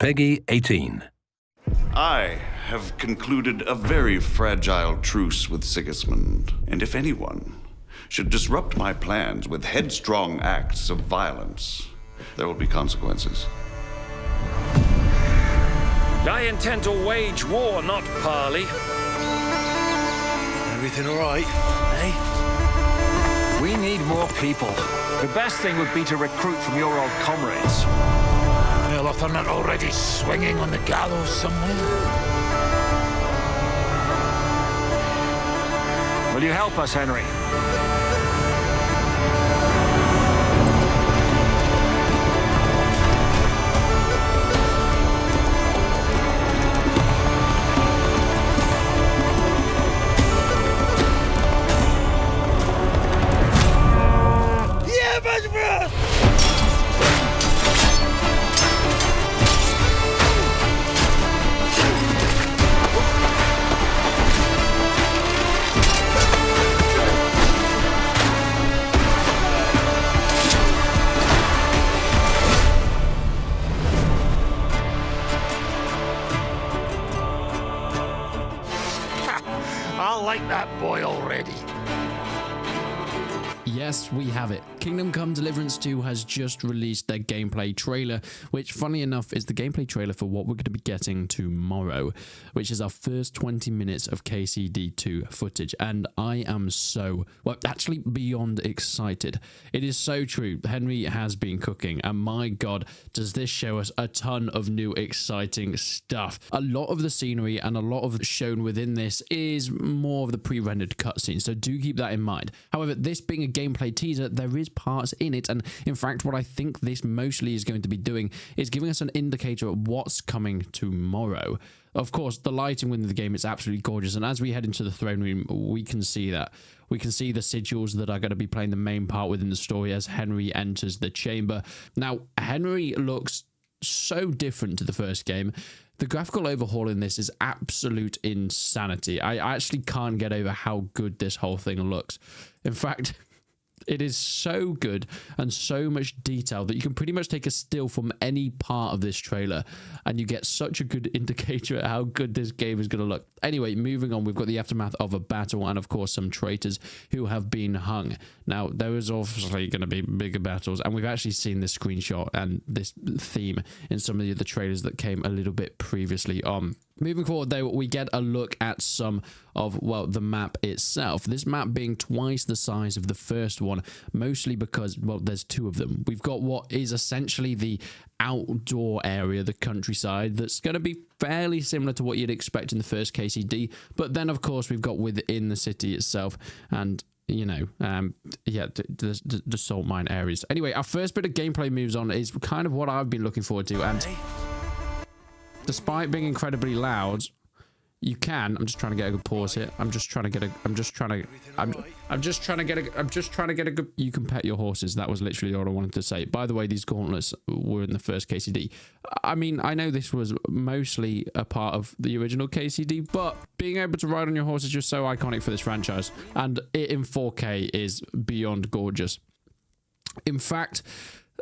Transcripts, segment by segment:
Peggy 18. I have concluded a very fragile truce with Sigismund, and if anyone should disrupt my plans with headstrong acts of violence, there will be consequences. I intend to wage war, not parley. Everything all right, eh? We need more people. The best thing would be to recruit from your old comrades. Well, if they're not already swinging on the gallows somewhere. Will you help us, Henry? I like that boy already. Yes, we have it. Kingdom Come Deliverance 2 has just released their gameplay trailer, which, funny enough, is the gameplay trailer for what we're going to be getting tomorrow, which is our first 20 minutes of KCD2 footage. And I am so, well, actually beyond excited. It is so true. Henry has been cooking, and my God, does this show us a ton of new exciting stuff. A lot of the scenery and a lot of shown within this is more of the pre-rendered cutscenes, so do keep that in mind. However, this being a gameplay teaser, there is parts in it, and in fact what I think this mostly is going to be doing is giving us an indicator of what's coming tomorrow. Of course, the lighting within the game is absolutely gorgeous, and as we head into the throne room, we can see that. We can see the sigils that are going to be playing the main part within the story as Henry enters the chamber. Now, Henry looks so different to the first game. The graphical overhaul in this is absolute insanity. I actually can't get over how good this whole thing looks. In fact, it is so good and so much detail that you can pretty much take a still from any part of this trailer and you get such a good indicator of how good this game is going to look. Anyway, moving on, we've got the aftermath of a battle and, of course, some traitors who have been hung. Now, there is obviously going to be bigger battles, and we've actually seen this screenshot and this theme in some of the other trailers that came a little bit previously on. Moving forward, though, we get a look at some of, well, the map itself. This map being twice the size of the first one, mostly because, well, there's two of them. We've got what is essentially the outdoor area, the countryside, that's going to be fairly similar to what you'd expect in the first KCD. But then, of course, we've got within the city itself and, you know, the salt mine areas. Anyway, our first bit of gameplay moves on is kind of what I've been looking forward to, and despite being incredibly loud, you can. I'm just trying to get a good pause here. I'm just trying to get a good. You can pet your horses. That was literally all I wanted to say. By the way, these gauntlets were in the first KCD. I mean, I know this was mostly a part of the original KCD, but being able to ride on your horse is just so iconic for this franchise, and it in 4K is beyond gorgeous. In fact,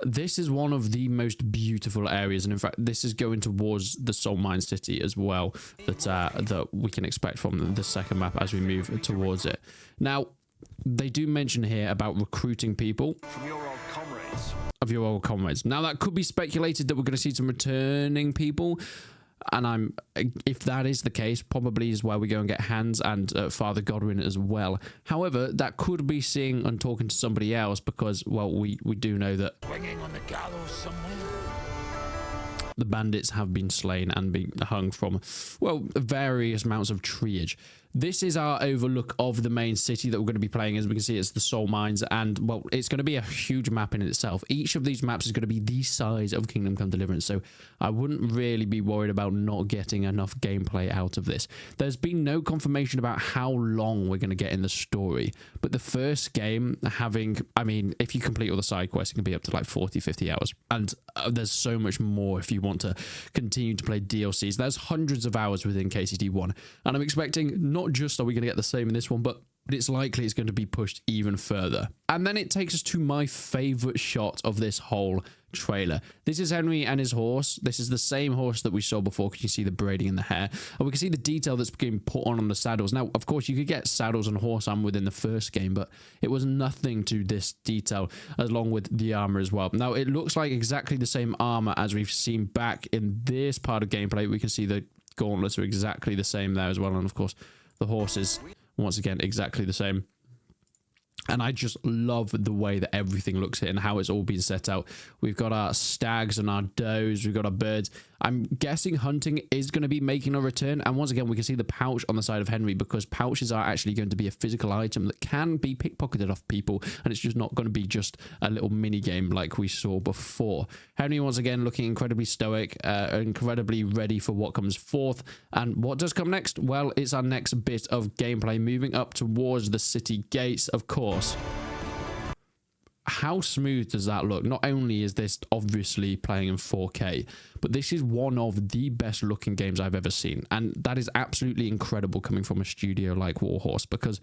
this is one of the most beautiful areas, and in fact, this is going towards the Salt Mine City as well, that we can expect from the second map as we move towards it. Now, they do mention here about recruiting people From your old comrades. of your old comrades. Now, that could be speculated that we're going to see some returning people, and if that is the case, probably is where we go and get Hans and Father Godwin as well. However, that could be seeing and talking to somebody else because, well, we do know that Swinging on the gallows somewhere. the bandits have been slain and been hung from, well, various amounts of triage. This is our overlook of the main city that we're going to be playing. As we can see, it's the Soul Mines, and, well, it's going to be a huge map in itself. Each of these maps is going to be the size of Kingdom Come Deliverance, so I wouldn't really be worried about not getting enough gameplay out of this. There's been no confirmation about how long we're going to get in the story, but the first game having, I mean, if you complete all the side quests, it can be up to like 40, 50 hours, and there's so much more if you want to continue to play DLCs. There's hundreds of hours within KCD1, and I'm expecting not just are we going to get the same in this one, but but it's likely it's going to be pushed even further. And then it takes us to my favorite shot of this whole trailer. This is Henry and his horse. This is the same horse that we saw before, because you see the braiding in the hair, and we can see the detail that's being put on the saddles. Now, of course, you could get saddles and horse armor within the first game, but it was nothing to this detail, along with the armor as well. Now, it looks like exactly the same armor as we've seen back in this part of gameplay. We can see the gauntlets are exactly the same there as well, and of course, the horses, once again, exactly the same. And I just love the way that everything looks here and how it's all been set out. We've got our stags and our does. We've got our birds. I'm guessing hunting is going to be making a return. And once again, we can see the pouch on the side of Henry, because pouches are actually going to be a physical item that can be pickpocketed off people. And it's just not going to be just a little mini game like we saw before. Henry, once again, looking incredibly stoic, incredibly ready for what comes forth. And what does come next? Well, it's our next bit of gameplay, moving up towards the city gates, of course. How smooth does that look? Not only is this obviously playing in 4K, but this is one of the best looking games I've ever seen. And that is absolutely incredible coming from a studio like Warhorse, because,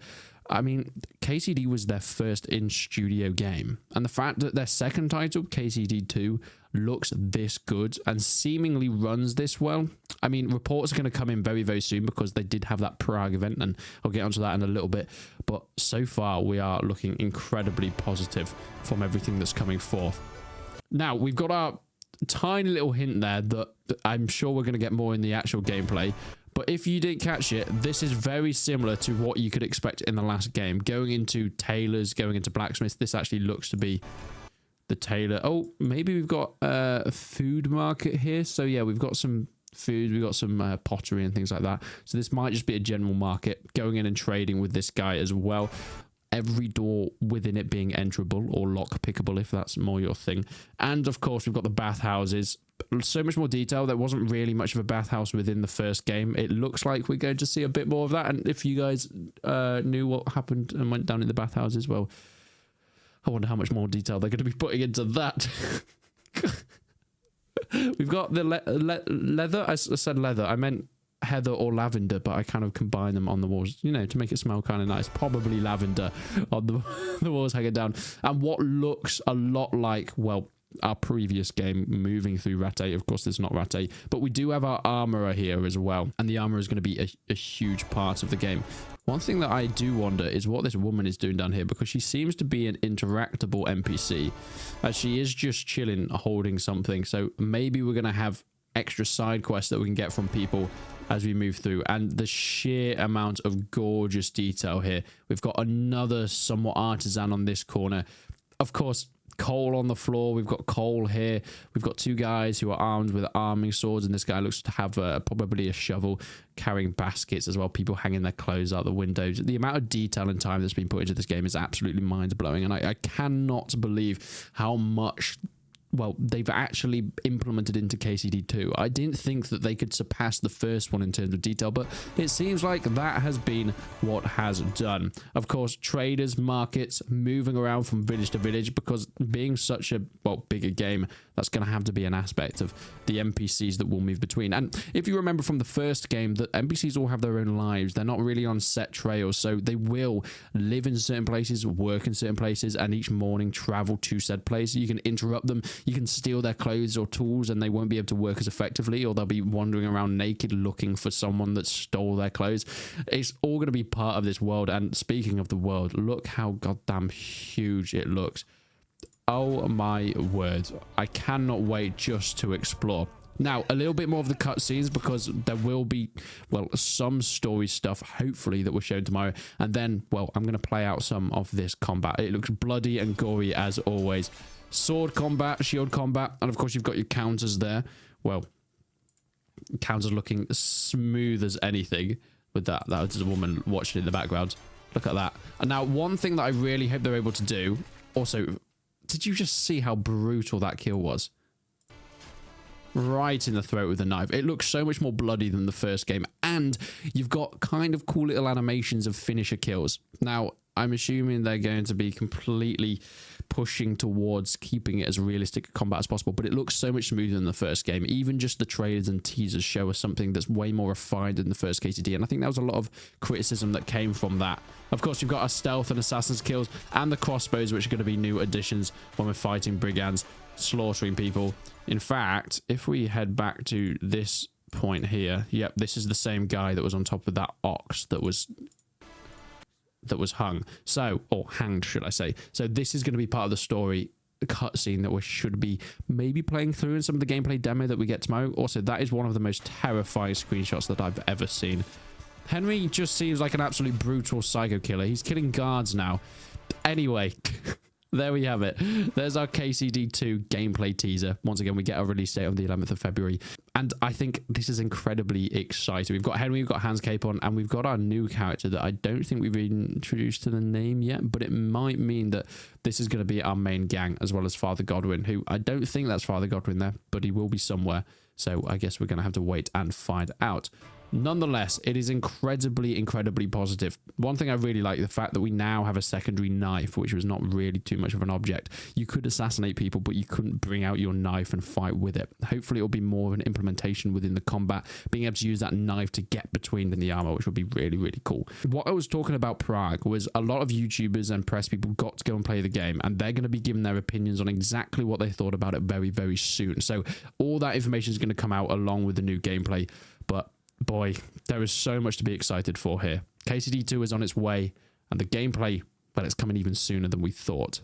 I mean, KCD was their first in-studio game. And the fact that their second title, KCD 2, looks this good and seemingly runs this well. I mean, reports are going to come in very, very soon, because they did have that Prague event, and I'll get onto that in a little bit. But so far, we are looking incredibly positive from everything that's coming forth. Now, we've got our tiny little hint there that I'm sure we're going to get more in the actual gameplay. But if you didn't catch it, this is very similar to what you could expect in the last game. Going into tailors, going into blacksmiths, this actually looks to be the tailor. Oh, maybe we've got a food market here. So yeah, we've got some food, we've got some pottery and things like that. So this might just be a general market, going in and trading with this guy as well. Every door within it being enterable or lock pickable, if that's more your thing. And of course, we've got the bathhouses. So much more detail. There wasn't really much of a bathhouse within the first game. It looks like we're going to see a bit more of that. And if you guys knew what happened and went down in the bathhouses, well, I wonder how much more detail they're going to be putting into that. We've got the leather. I said leather. I meant heather or lavender, but I kind of combine them on the walls, you know, to make it smell kind of nice. Probably lavender on the walls hanging down. And what looks a lot like, well, our previous game, moving through Rattay. Of course, there's not Rattay, but we do have our armorer here as well. And the armorer is going to be a huge part of the game. One thing that I do wonder is what this woman is doing down here, because she seems to be an interactable NPC, as she is just chilling, holding something. So maybe we're going to have extra side quests that we can get from people as we move through. And the sheer amount of gorgeous detail here. We've got another somewhat artisan on this corner. Of course, coal on the floor. We've got coal here. We've got two guys who are armed with arming swords, and this guy looks to have probably a shovel, carrying baskets as well. People hanging their clothes out the windows. The amount of detail and time that's been put into this game is absolutely mind-blowing, and I cannot believe how much, well, they've actually implemented into KCD 2. I didn't think that they could surpass the first one in terms of detail, but it seems like that has been what has done. Of course, traders, markets, moving around from village to village, because being such a, well, bigger game, that's going to have to be an aspect of the NPCs that will move between. And if you remember from the first game, that NPCs all have their own lives. They're not really on set trails, so they will live in certain places, work in certain places, and each morning travel to said place. You can interrupt them. You can steal their clothes or tools, and they won't be able to work as effectively, or they'll be wandering around naked looking for someone that stole their clothes. It's all going to be part of this world. And speaking of the world, look how goddamn huge it looks. Oh my word. I cannot wait just to explore. Now, a little bit more of the cutscenes, because there will be, well, some story stuff, hopefully, that we're shown tomorrow. And then, well, I'm going to play out some of this combat. It looks bloody and gory as always. Sword combat, shield combat, and of course you've got your counters there. Well, counters looking smooth as anything with that. That was a woman watching in the background. Look at that. And now, one thing that I really hope they're able to do, also, did you just see how brutal that kill was? Right in the throat with a knife. It looks so much more bloody than the first game, and you've got kind of cool little animations of finisher kills. Now, I'm assuming they're going to be completely pushing towards keeping it as realistic a combat as possible, but it looks so much smoother than the first game. Even just the trailers and teasers show us something that's way more refined than the first KCD, and I think that was a lot of criticism that came from that. Of course, you've got our stealth and assassin's kills and the crossbows, which are going to be new additions when we're fighting brigands, slaughtering people. In fact, if we head back to this point here, yep, this is the same guy that was on top of that ox that was hung, so, or hanged, should I say. So this is going to be part of the story, the cutscene that we should be maybe playing through in some of the gameplay demo that we get tomorrow. Also, that is one of the most terrifying screenshots that I've ever seen. Henry just seems like an absolute brutal psycho killer. He's killing guards now. Anyway, there we have it. There's our KCD2 gameplay teaser. Once again, we get our release date on the 11th of February. And I think this is incredibly exciting. We've got Henry, we've got Hans Cape on, and we've got our new character that I don't think we've been introduced to the name yet, but it might mean that this is going to be our main gang, as well as Father Godwin, who I don't think that's Father Godwin there, but he will be somewhere. So I guess we're going to have to wait and find out. Nonetheless, it is incredibly positive. One thing I really like, the fact that we now have a secondary knife, which was not really too much of an object. You could assassinate people, but you couldn't bring out your knife and fight with it. Hopefully, it'll be more of an implementation within the combat, being able to use that knife to get between in the armor, which would be really cool. What I was talking about Prague was a lot of YouTubers and press people got to go and play the game, and they're going to be giving their opinions on exactly what they thought about it very soon. So all that information is going to come out along with the new gameplay, but boy, there is so much to be excited for here. KCD2 is on its way, and the gameplay, well, it's coming even sooner than we thought.